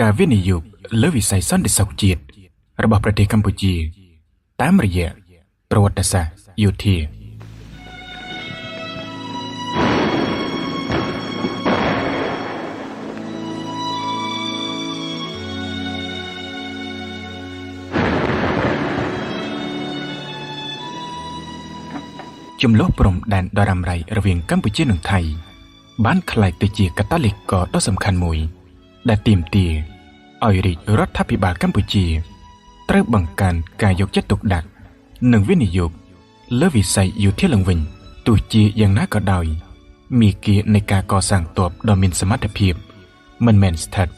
ការវិនិយោគលើវិស័យសន្តិសុខជាតិរបស់ប្រទេសកម្ពុជាតាមរយៈប្រវត្តិសាស្ត្រយោធាជំលោះព្រំដែនដ៏រ៉ាំរ៉ៃរវាងកម្ពុជានិងថៃបានក្លាយទៅជាកាតាលីករដ៏សំខាន់មួយដែលទាមទារឲ្យរាជរដ្ឋាភិបាលកម្ពុជាត្រូវបង្កើនការយកចិត្តទុកដាក់និងវិនិយោគលើវិស័យយោធាឡើងវិញទោះជាយ៉ាងណាក៏ដោយមាគ៌ានៃការកសាងទ័ពដ៏មានសមត្ថភាពមិនមែនស្ថិត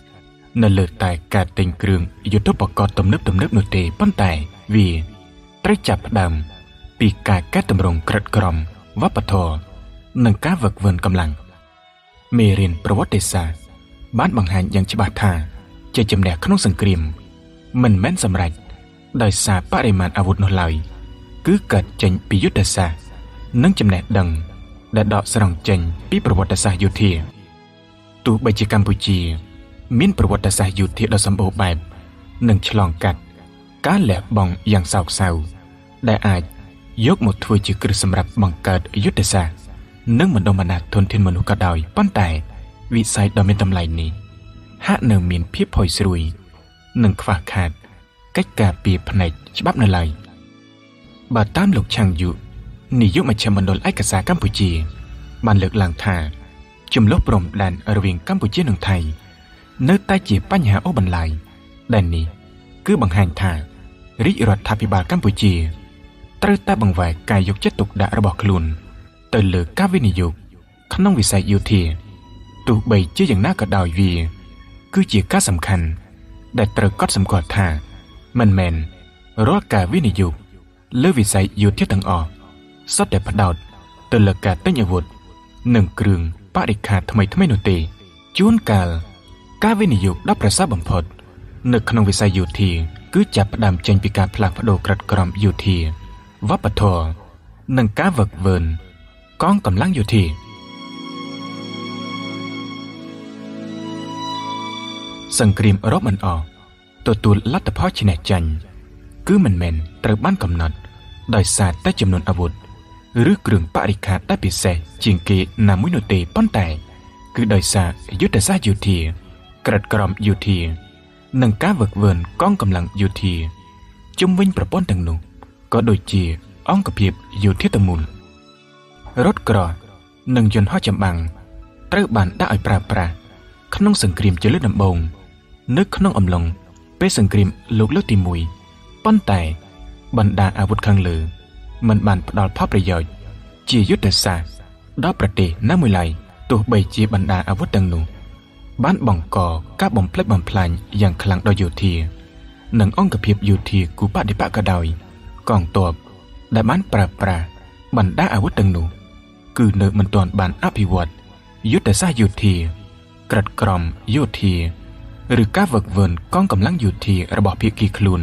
នៅលើតែការទិញគ្រឿងយុទ្ធឧបករណ៍ទំនើបនោះទេប៉ុន្តែវាត្រូវចាប់ផ្ដើមពីការកែតម្រង់ក្រិតក្រមវប្បធម៌និងការវឹកវើកម្លាំងមេរៀនប្រវត្តិសាស្ត្របានបង្ហាញយ៉ាងច្បាស់ថាជាជំនះក្នុងសង្គ្រាមមិនមែនសម្រេចដោយសារបរិមាណអាវុធនោះឡើយគឺកើតចេញពីយុទ្ធសាស្ត្រនិងចំណេះដឹងដែលដកស្រង់ចេញពីប្រវត្តិសាស្ត្រយោធាទោះបីជាកម្ពុជាមានប្រវត្តិសាស្ត្រយោធាដ៏សម្បូរបែបនិងឆ្លងកាត់ការលះបង់យ៉ាងសោកសៅដែលអាចយកមកធ្វើជាគ្រឹះសម្រាប់បង្កើតយុទ្ធសាស្ត្រនិងបណ្ដុំបណ្ដាលធនធានមនុស្សក៏ដោយប៉ុន្តែវិស័យដ៏មានតម្លៃនេះហាក់នៅមានភាពផុយស្រួយនិងខ្វះខាតកិច្ចការពារផ្នែកច្បាប់នៅឡើយបើតាមលោកឆាំងយុនាយកមជ្ឈមណ្ឌលឯកសារកម្ពុជាបានលើកឡើងថាជំលោះព្រំដែនរវាងកម្ពុជានិងថៃនៅតែជាបញ្ហាអូសបន្លាយដែលនេះគឺបង្ហាញថារាជរដ្ឋាភិបាលកម្ពុជាត្រូវតែបង្វែរការយកចិត្តទុកដាក់របស់ខ្លួនទៅលើការវិនិយោគក្នុងវិស័យយោធាទោះបីជាយ៉ាងណាក៏ដោយវាគឺជាការសំខាន់ដែលត្រូវកត់សម្គាល់ថាមិនមែនរាល់ការវិនិយោគលើវិស័យយោធាទាំងអស់សុទ្ធតែផ្ដោតទៅលើការទិញអាវុធនិងគ្រឿងបរិក្ខារថ្មីនោះទេជួនកាលការវិនិយោគដ៏ប្រសើរបំផុតនៅក្នុងវិស័យយោធាគឺចាប់ផ្ដើមចេញពីការផ្លាស់ប្ដូរក្រិតក្រមយោធាវប្បធម៌និងការវឹកវើកងកម្លាំងយោធាសង្គ្រាមអឺរ៉ុបមិនអស់ទទួលលទ្ធផលឈ្នះចាញ់គឺមិនមែនត្រូវបានកំណត់ដោយសារតែចំនួនអាវុធឬគ្រឿងបរិក្ខារដែលពិសេសជាងគេណាមួយនោះទេប៉ុន្តែគឺដោយសារយុទ្ធសាស្ត្រយោធាក្រិតក្រមយោធានិងការវឹកវើកងកម្លាំងយោធាជុំវិញប្រព័ន្ធទាំងនោះក៏ដូចជាអង្គភាពយោធាទាំងមូលរថក្រនិងយន្តហោះចម្បាំងត្រូវបានដាក់ឲ្យប្រើប្រាស់ក្នុងសង្គ្រាមជាលើកដំបូងនៅក្នុងអំឡុងពេលសង្គ្រាមលោកលើកទី1ប៉ុន្តែបណ្ដាអាវុធខាងលើមិនបានផ្ដល់ផលប្រយោជន៍ជាយុទ្ធសាស្ត្រដល់ប្រទេសណាមួយឡើយទោះបីជាបណ្ដាអាវុធទាំងនោះបានបង្កការបំផ្លិចបំផ្លាញយ៉ាងខ្លាំងដល់យោធានិងអង្គភាពយោធាគូបដិបកក៏ដោយកងទ័ពដែលបានប្រើប្រាស់បណ្ដាអាវុធទាំងនោះគឺនៅមិនទាន់បានអភិវឌ្ឍយុទ្ធសាស្ត្រយោធាក្រិតក្រមយោធាឬការវឹកវើកងកម្លាំងយោធារបស់ភាគីខ្លួន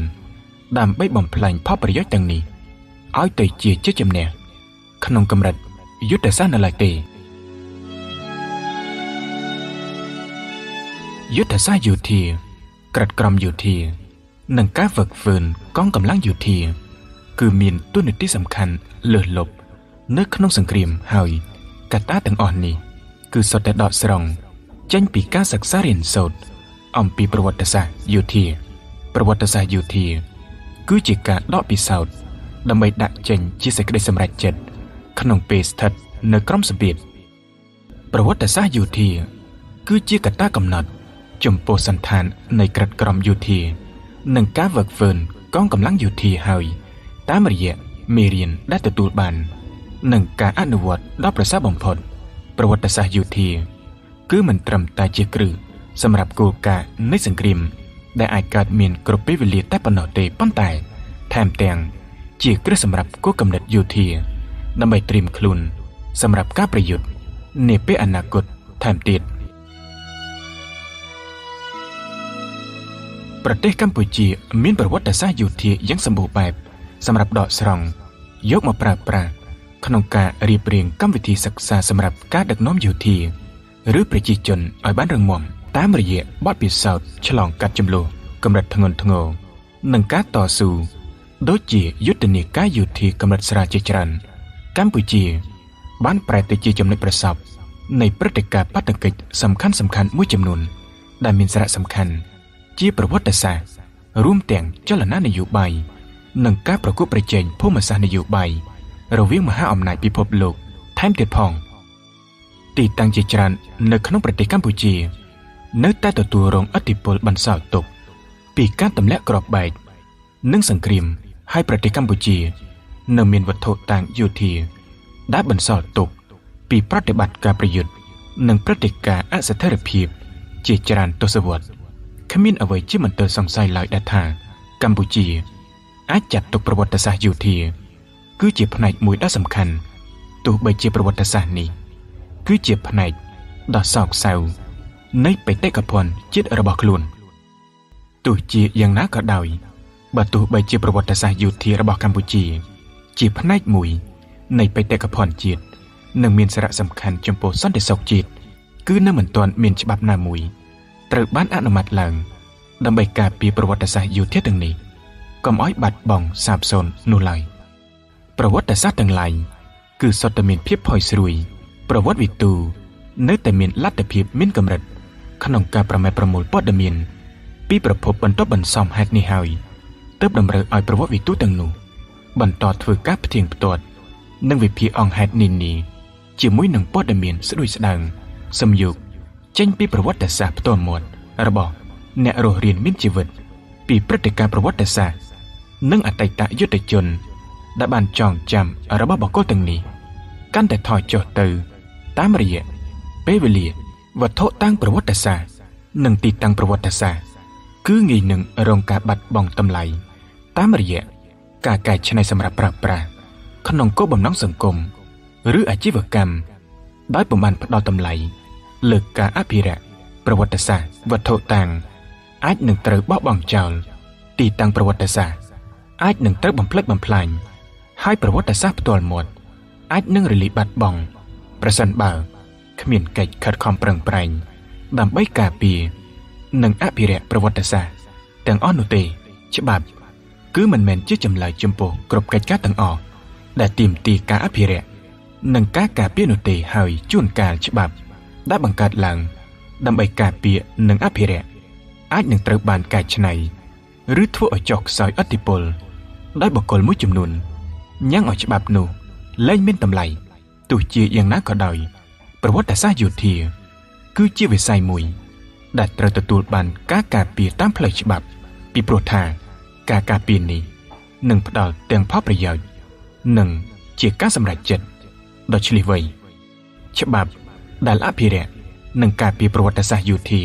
ដើម្បីបំផ្លាញផលប្រយោជន៍ទាំងនេះឲ្យទៅជាជ័យជំនះក្នុងកម្រិតយុទ្ធសាស្ត្រនៅឡើយទេយុទ្ធសាស្ត្រយោធាក្រិតក្រមយោធានិងការវឹកវើកងកម្លាំងយោធាគឺមានតួនាទីសំខាន់លើសលប់នៅក្នុងសង្គ្រាមហើយកត្តាទាំងអស់នេះគឺសុទ្ធតែដកស្រង់ចេញពីការសិក្សារៀនសូត្រអំពីប្រវត្តិសាស្ត្រយោធាប្រវត្តិសាស្ត្រយោធាគឺជាការដកពិសោធន៍ដើម្បីដាក់ចេញជាសេចក្តីសម្រេចចិត្តក្នុងពេលស្ថិតនៅក្រោមសម្ពាធប្រវត្តិសាស្ត្រយោធាគឺជាកត្តាកំណត់ចំពោះសន្តាននៃក្រិតក្រមយោធានិងការវឹកវើកងកម្លាំងយោធាហើយតាមរយៈមេរៀនដែលទទួលបាននិងការអនុវត្តដ៏ប្រសើរបំផុតប្រវត្តិសាស្ត្រយោធាគឺមិនត្រឹមតែជាគ្រឹះសម្រាប់គោលការណ៍នៃសង្គ្រាមដែលអាចកើតមានគ្រប់ពេលវេលាតែប៉ុណ្ណោះទេប៉ុន្តែថែមទាំងជាគ្រឹះសម្រាប់គោលគំនិតយោធាដើម្បីត្រៀមខ្លួនសម្រាប់ការប្រយុទ្ធនាពេលអនាគតថែមទៀតប្រទេសកម្ពុជាមានប្រវត្តិសាស្ត្រយោធាយ៉ាងសម្បូរបែបសម្រាប់ដកស្រង់យកមកប្រើប្រាស់ក្នុងការរៀបរៀងកម្មវិធីសិក្សាសម្រាប់ការដឹកនាំយោធាឬប្រជាជនឲ្យបានរឹងមាំ តាមរយៈបទពិសោធន៍ឆ្លងកាត់ចំនួនកម្រិតធ្ងន់ធ្ងរនិងការតស៊ូដូចជាយុទ្ធនាការយោធាកម្រិតស្រាលជាច្រើនកម្ពុជាបានប្រែទៅជាចំណុចប្រសពនៃព្រឹត្តិការណ៍បាតុកិច្ចសំខាន់ៗមួយចំនួនដែលមានសារៈសំខាន់ជាប្រវត្តិសាស្ត្ររួមទាំងចលនានយោបាយនិងការប្រកួតប្រជែងភូមិសាស្ត្រនយោបាយរវាងមហាអំណាចពិភពលោកថែមទៀតផងទីតាំងជាច្រើននៅក្នុងប្រទេសកម្ពុជានៅតែទទួលរងឥទ្ធិពលបន្សល់ទុកពីការទម្លាក់គ្រាប់បែកនិងសង្គ្រាមហើយប្រទេសកម្ពុជានៅមានវត្ថុតាងយោធាដែលបន្សល់ទុកពីប្រតិបត្តិការប្រយុទ្ធនិងព្រឹត្តិការណ៍អស្ថិរភាពជាច្រើនទសវត្សរ៍គ្មានអ្វីជាមន្ទិលសង្ស័យឡើយដែលថាកម្ពុជាអាចចាត់ទុកប្រវត្តិសាស្ត្រយោធាគឺជាផ្នែកមួយដ៏សំខាន់ទោះបីជាប្រវត្តិសាស្ត្រនេះគឺជាផ្នែកដ៏សោកសៅនៃបេតិកភណ្ឌជាតិរបស់ខ្លួនទោះជាយ៉ាងណាក៏ដោយបើទោះបីជាប្រវត្តិសាស្ត្រយោធារបស់កម្ពុជាជាផ្នែកមួយនៃបេតិកភណ្ឌជាតិនិងមានសារៈសំខាន់ចំពោះសន្តិសុខជាតិគឺនៅមិនទាន់មានច្បាប់ណាមួយត្រូវបានអនុម័តឡើងដើម្បីការពារប្រវត្តិសាស្ត្រយោធាទាំងនេះកុំឲ្យបាត់បង់សាបសូន្យនោះឡើយប្រវត្តិសាស្ត្រទាំងឡាយគឺសុទ្ធតែមានភាពផុយស្រួយប្រវត្តិវិទូនៅតែមានលទ្ធភាពមានកម្រិតក្នុងការប្រមែប្រមូលព័ត៌មានពីប្រភពបន្ទាប់បន្សំហេតុនេះហើយទើបតម្រូវឲ្យប្រវត្តិវិទូទាំងនោះបន្តធ្វើការផ្ទៀងផ្ទាត់និងវិភាគអង្គហេតុនានាជាមួយនឹងព័ត៌មានស្ដួយស្ដើងសំយោគចេញពីប្រវត្តិសាស្ត្រផ្ទាល់មាត់របស់អ្នករស់រានមានជីវិតពីព្រឹត្តិការណ៍ប្រវត្តិសាស្ត្រនិងអតីតយុទ្ធជនដែលបានចងចាំរបស់បុគ្គលទាំងនេះកាន់តែថយចុះទៅតាមរយៈពេលវេលាវត្ថុតាំងប្រវត្តិសាស្ត្រនិងទីតាំងប្រវត្តិសាស្ត្រគឺងាយនឹងរងការបាត់បង់តម្លៃតាមរយៈការកែច្នៃសម្រាប់ប្រើប្រាស់ក្នុងគោលបំណងសង្គមឬអាជីវកម្មដោយពុំបានផ្ដល់តម្លៃលើការអភិរក្សប្រវត្តិសាស្ត្រវត្ថុតាំងអាចនឹងត្រូវបោះបង់ចោលទីតាំងប្រវត្តិសាស្ត្រអាចនឹងត្រូវបំផ្លិចបំផ្លាញហើយប្រវត្តិសាស្ត្រផ្ទាល់មាត់អាចនឹងរលាយបាត់បង់ប្រសិនបើគ្មានកិច្ចខិតខំប្រឹងប្រែងដើម្បីការពារនិងអភិរក្សប្រវត្តិសាស្ត្រទាំងអស់នោះទេច្បាប់គឺមិនមែនជាចម្លើយចំពោះគ្រប់កិច្ចការទាំងអស់ដែលទាមទារការអភិរក្សនិងការការពារនោះទេហើយជួនកាលច្បាប់ដែលបង្កើតឡើងដើម្បីការពារនិងអភិរក្សអាចនឹងត្រូវបានកែច្នៃឬធ្វើឲ្យចុះខ្សោយឥទ្ធិពលដោយបុគ្គលមួយចំនួនញ៉ាំងឲ្យច្បាប់នោះលែងមានតម្លៃទោះជាយ៉ាងណាក៏ដោយប្រវត្តិសាស្ត្រយោធាគឺជាវិស័យមួយដែលត្រូវទទួលបានការការពារតាមផ្លូវច្បាប់ពីព្រោះថាការការពារនេះនឹងផ្ដល់ទាំងផលប្រយោជន៍និងជាការសម្រេចចិត្តដ៏ឆ្លៀសវៃច្បាប់ដែលអភិរក្សនិងការពារប្រវត្តិសាស្ត្រយោធា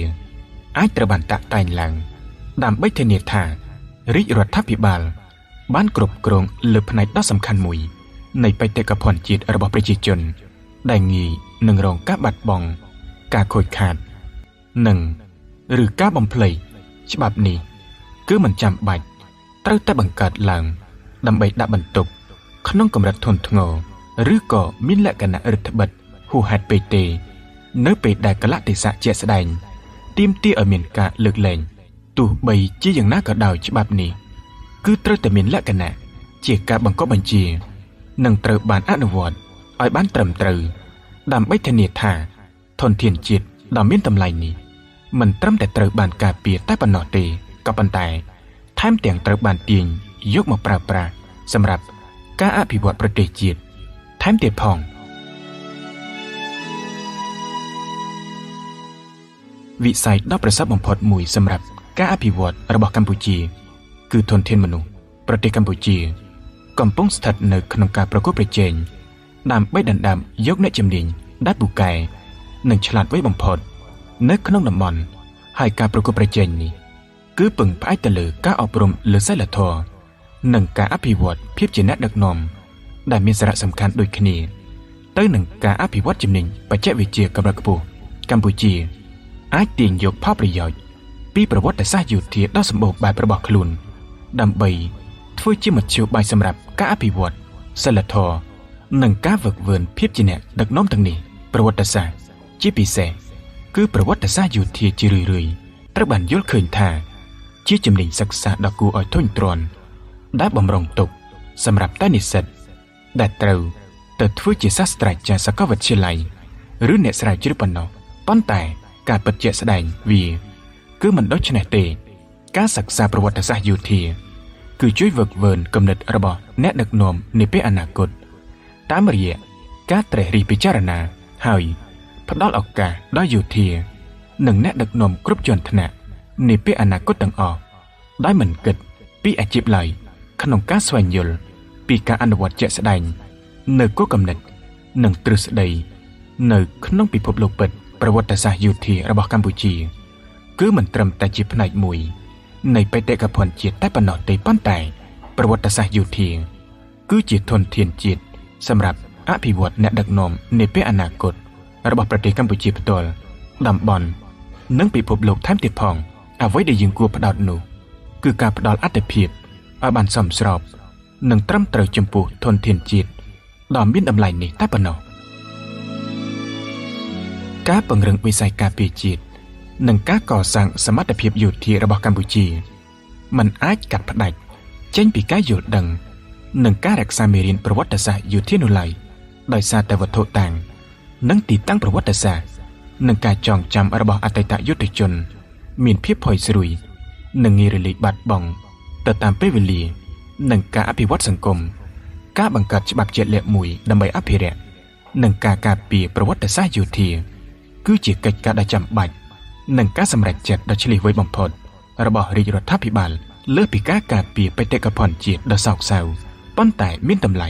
អាចត្រូវបានតាក់តែងឡើងដើម្បីធានាថារាជរដ្ឋាភិបាលបានគ្រប់គ្រងលើផ្នែកដ៏សំខាន់មួយនៃបេតិកភណ្ឌជាតិរបស់ប្រជាជនដែលងាយនឹងរងការបាត់បង់ការខូចខាតនិងឬការបំភ្លៃច្បាប់នេះគឺមិនចាំបាច់ត្រូវតែបង្កើតឡើងដើម្បីដាក់បន្ទុកក្នុងកម្រិតធ្ងន់ធ្ងរឬក៏មានលក្ខណៈរដ្ឋបិទហួសហេតុពេកទេនៅពេលដែលកលៈទេសៈជាក់ស្ដែងទាមទារឲ្យមានការលើកលែងទោះបីជាយ៉ាងណាក៏ដោយច្បាប់នេះគឺត្រូវតែមានលក្ខណៈជាការបង្កប់បញ្ជានិងត្រូវបានអនុវត្តឲ្យបានត្រឹមត្រូវដើម្បីធានាថាធនធានជាតិដ៏មានតម្លៃនេះមិនត្រឹមតែត្រូវបានការពារតែប៉ុណ្ណោះទេក៏ប៉ុន្តែថែមទាំងត្រូវបានទាញយកមកប្រើប្រាស់សម្រាប់ការអភិវឌ្ឍប្រទេសជាតិថែមទៀតផងវិស័យដ៏ប្រសើរបំផុតមួយសម្រាប់ការអភិវឌ្ឍរបស់កម្ពុជាគឺធនធានមនុស្សប្រទេសកម្ពុជាកំពុងស្ថិតនៅក្នុងការប្រកួតប្រជែងដើម្បីដណ្ដើមយកអ្នកជំនាញដែលពូកែនិងឆ្លាតវៃបំផុតនៅក្នុងតំបន់ហើយការប្រកួតប្រជែងនេះគឺពឹងផ្អែកទៅលើការអប់រំលើសីលធម៌និងការអភិវឌ្ឍភាពជាអ្នកដឹកនាំដែលមានសារៈសំខាន់ដូចគ្នាទៅនឹងការអភិវឌ្ឍជំនាញបច្ចេកវិទ្យាកម្រិតខ្ពស់កម្ពុជាអាចទាញយកផលប្រយោជន៍ពីប្រវត្តិសាស្ត្រយោធាដ៏សម្បូរបែបរបស់ខ្លួនដើម្បីធ្វើជាមធ្យោបាយសម្រាប់ការអភិវឌ្ឍសីលធម៌និងការហ្វឹកហ្វឺនភាពជាអ្នកដឹកនាំទាំងនេះប្រវត្តិសាស្ត្រជាពិសេស គឺប្រវត្តិសាស្ត្រយោធាជារឿយៗត្រូវបានយល់ឃើញថាជាជំនាញសិក្សាដ៏គួរឲ្យធុញទ្រាន់ដែលបំរុងទុកសម្រាប់តែនិស្សិតដែលត្រូវទៅធ្វើជាសាស្ត្រាចារ្យសាកលវិទ្យាល័យឬអ្នកស្រាវជ្រាវប៉ុណ្ណោះប៉ុន្តែការពិតជាក់ស្ដែងវាគឺមិនដូច្នេះទេការសិក្សាប្រវត្តិសាស្ត្រយោធាគឺជួយវឹកវើគំនិតរបស់អ្នកដឹកនាំនាពេលអនាគតតាមរយៈការត្រិះរិះពិចារណាហើយផ្ដល់ឱកាសដល់យោធានិងអ្នកដឹកនាំគ្រប់ជាន់ថ្នាក់នាពេលអនាគតទាំងអស់ដោយមិនគិតពីអាជីពឡើយក្នុងការស្វែងយល់ពីការអនុវត្តជាក់ស្ដែងនៅគោលគំនិតនិងទ្រឹស្ដីនៅក្នុងពិភពលោកពិតប្រវត្តិសាស្ត្រយោធារបស់កម្ពុជាគឺមិនត្រឹមតែជាផ្នែកមួយនៃបេតិកភណ្ឌជាតិតែប៉ុណ្ណោះទេប៉ុន្តែប្រវត្តិសាស្ត្រយោធាគឺជាធនធានជាតិសម្រាប់អភិវឌ្ឍអ្នកដឹកនាំនាពេលអនាគតរបស់ប្រទេសកម្ពុជាផ្ទាល់តំបន់និងពិភពលោកថែមទៀតផងអ្វីដែលយើងគួរផ្ដោតនោះគឺការផ្ដល់អាទិភាពឲ្យបានសមស្របនិងត្រឹមត្រូវចំពោះធនធានជាតិដ៏មានតម្លៃនេះតែប៉ុណ្ណោះការពង្រឹងវិស័យការពារជាតិនិងការកសាងសមត្ថភាពយោធារបស់កម្ពុជាមិនអាចកាត់ផ្ដាច់ចេញពីការយល់ដឹងនិងការរក្សាមេរៀនប្រវត្តិសាស្ត្រយោធានោះឡើយដោយសារតែវត្ថុតាំងនិងទីតាំងប្រវត្តិសាស្ត្រនិងការចងចាំរបស់អតីតយុទ្ធជនមានភាពផុយស្រួយនិងងាយរលាយបាត់បង់ទៅតាមពេលវេលានិងការអភិវឌ្ឍសង្គមការបង្កើតច្បាប់ជាក់លាក់មួយដើម្បីអភិរក្សនិងការការពារប្រវត្តិសាស្ត្រយោធាគឺជាកិច្ចការដ៏ចាំបាច់និងការសម្រេចចិត្តដ៏ឈ្លាសវៃបំផុតរបស់រាជរដ្ឋាភិបាលលើសពីការការពារបេតិកភណ្ឌជាតិដ៏សោកសៅប៉ុន្តែមានតម្លៃ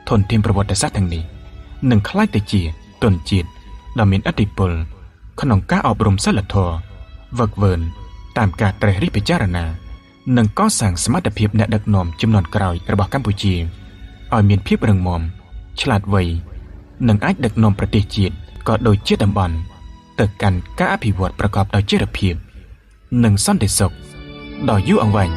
ធនធានប្រវត្តិសាស្ត្រទាំងនេះនឹងក្លាយទៅជាទុនជាតិដ៏មានឥទ្ធិពលក្នុងការអប់រំសីលធម៌វឹកវើតាមការត្រិះរិះពិចារណានិងកសាងសមត្ថភាពអ្នកដឹកនាំជំនាន់ក្រោយរបស់កម្ពុជាឲ្យមានភាពរឹងមាំឆ្លាតវៃនិងអាចដឹកនាំប្រទេសជាតិក៏ដូចជាតំបន់ទៅកាន់ការអភិវឌ្ឍប្រកបដោយចីរភាពនិងសន្តិសុខដ៏យូរអង្វែង